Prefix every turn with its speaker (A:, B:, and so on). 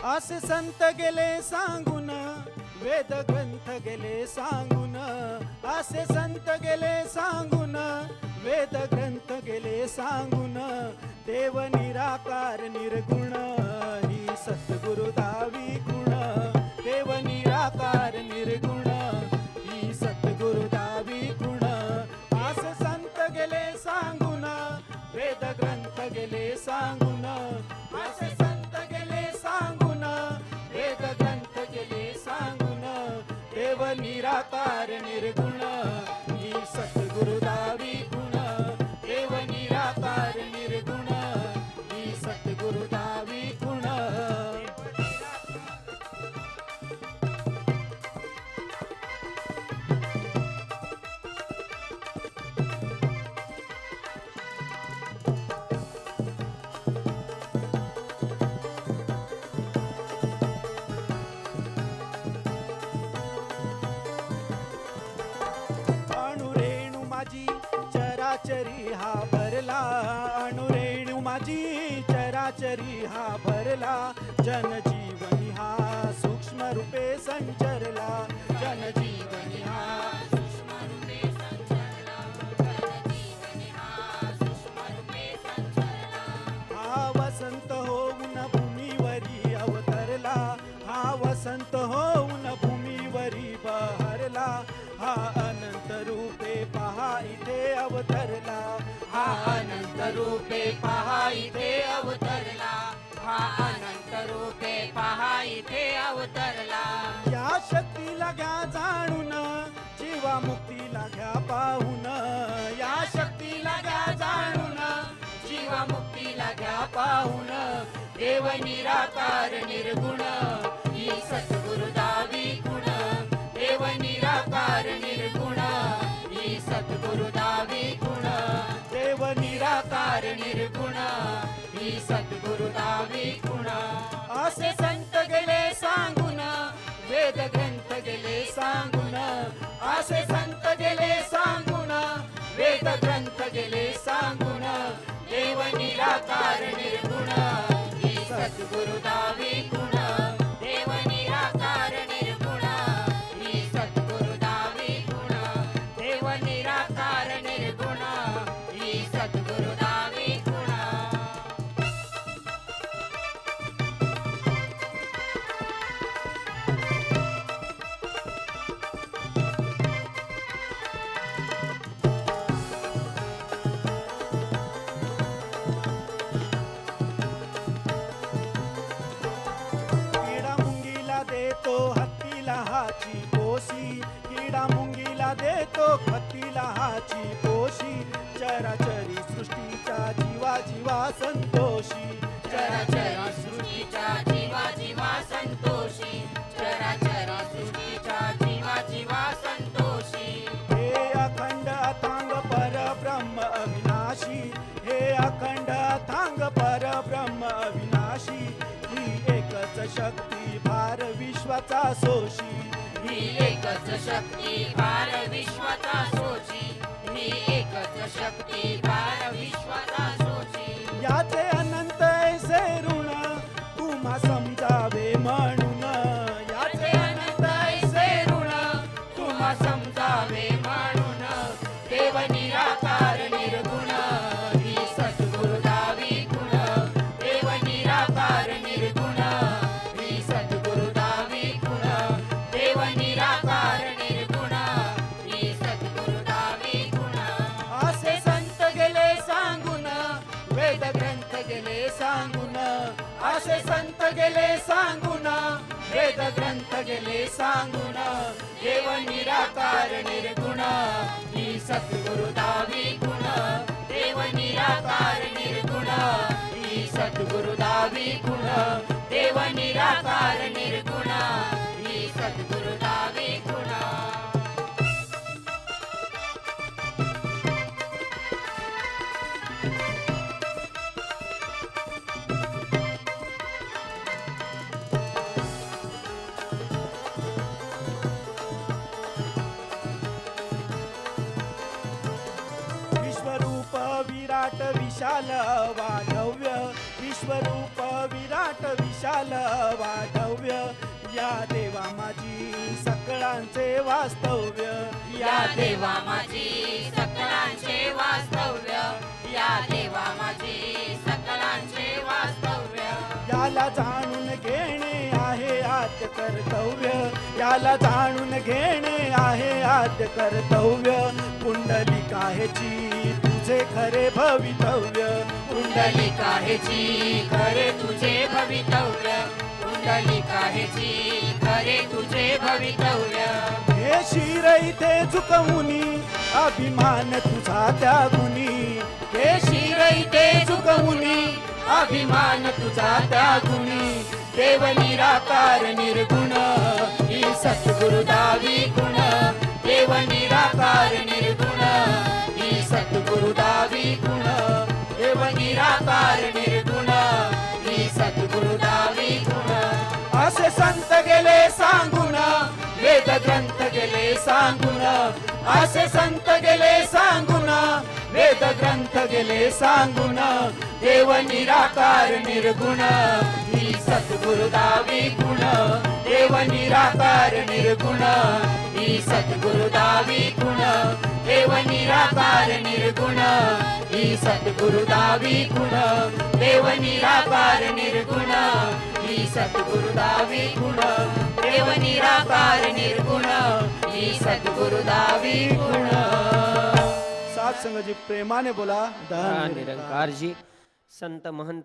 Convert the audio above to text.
A: असे संत गेले सांगून, वेद ग्रंथ गेले सांगून, असे संत गेले सांगून, वेद ग्रंथ गेले सांगून, देव निराकार निर्गुण ही सद्गुरु दावी गुण, देव निराकार निर्गुण ही सद्गुरु दावी गुण. असे संत गेले सांगून, वेद ग्रंथ गेले सांगून, असे संत गेले सांगून, वेद ग्रंथ गेले सांगून, देव निराकार निर्गुण ही सद्गुरु दावी गुण, देव निराकार निर्गुण ही सद्गुरु दावी गुण. चराचरी हा भरला, अणुरेणू माझी चराचरी हा भरला, जनजीवनी हा सूक्ष्म रूपे संचरला, जनजीवनी हा सूक्ष्म रूपे संचरला, जनजीवनी हा सूक्ष्म रूपे संचरला. हा वसंत होऊन भूमीवरी अवतरला, हा वसंत होऊन भूमीवरी बहरला, हा अनंत रूपे पहा इथे अवतरला, हा अनंत रूपे पहा इथे अवतरला, हा अनंत रूपे पहा इथे अवतरला. या शक्तीला घ्या जाणून, जीवा मुक्तीला घ्या पाहून, या शक्तीला घ्या जाणून, जीवा मुक्तीला घ्या पाहून, देव निराकार निर्गुण ही सद्गुरु दावी गुण, देव निराकार निर्गुण ही सद्गुरु दावी गुण, देव निराकार निर्गुण ही सद्गुरु दावी गुण. असे संत गेले सांगून, वेद ग्रंथ गेले सांगून, असे संत गेले सांगून, वेद ग्रंथ गेले सांगून, देव निराकार निर्गुण ही सद्गुरु दावी गुण, देव निराकार निर्गुण ही सद्गुरु दावी गुण, देव निराकार निर्गुण ही सद्गुरु दावी गुण. देतो हत्तीला हाची पोशी, किडा मुंगीला देतो हत्तीला हाची पोशी, चराचरी सृष्टीच्या जीवा जीवा संतोषी, चराचरी सृष्टीच्या जीवा जीवा संतोषी, चराचरी सृष्टीच्या जीवा जीवा संतोषी. हे अखंड अथांग परब्रह्म अविनाशी, हे अखंड अथांग परब्रह्म अविनाशी, ही एकच शक्ती भार विश्वाचा सोशी, ही एकच शक्ती भार विश्वाचा सोशी, ही एकच शक्ती भार विश्वाचा सोशी. याचे अनंत ऐसे ऋण तुम्हा समजावे म्हणून, याचे अनंत ऐसे ऋण तुम्हा समजावे म्हणून, देव निराकार निर्गुण ही सद्गुरु दावी गुण, देव निराकार निर्गुण ही सद्गुरु दावी गुण, देव निराकार निर्गुण ही सद्गुरु दावी गुण. असे संत गेले सांगून, वेद ग्रंथ गेले सांगून, असे संत गेले सांगून, वेद ग्रंथ गेले सांगून, देव निराकार निर्गुण ही सद्गुरु दावी गुण, देव निराकार निर्गुण ही सद्गुरु दावी गुण, देव निराकार निर्गुण ही सद्गुरु दावी गुण. विराट विशाल वाढव्य, विश्वरूप विराट विशाल विशाल वाढव्य या देवा माझी सकळांचे वास्तव्य
B: या देवा माझी सकळांचे वास्तव्य या देवा माझी सकळांचे वास्तव्य
A: याला जाणून घेणे आहे आद्य कर्तव्य याला जाणून घेणे आहे आद्य कर्तव्य पुंडलिका ह्याची तुझे खरे भवितव्य
B: पुंडलिका ह्याची खरे तुझे भवितव्य पुंडलिका ह्याची खरे तुझे भवितव्य
A: हे शिर इथे झुकवुनी अभिमान तुझा त्यागुनी हे शिर इथे झुकवुनी अभिमान तुझा त्यागुनी देव निराकार निर्गुण ही सद्गुरु दावी गुण देव निराकार निर्गुण ही सद्गुरु दावी गुण देव निराकार निर्गुण ही सद्गुरु दावी गुण असे संत गेले सांगून वेद ग्रंथ गेले सांगून असे संत गेले सांगून वेद ग्रंथ गेले सांगून देव निराकार निर्गुण ही सद्गुरु दावी गुण देव निराकार निर्गुण ही सद्गुरु दावी गुण देव निराकार निर्गुण ही सद्गुरु दावी गुण देव निराकार निर्गुण ही सद्गुरु दावी गुण देव निराकार निर्गुण ही सद्गुरु दावी गुण सात संगजी प्रेमाने बोला
C: निरंकार जी संत महंत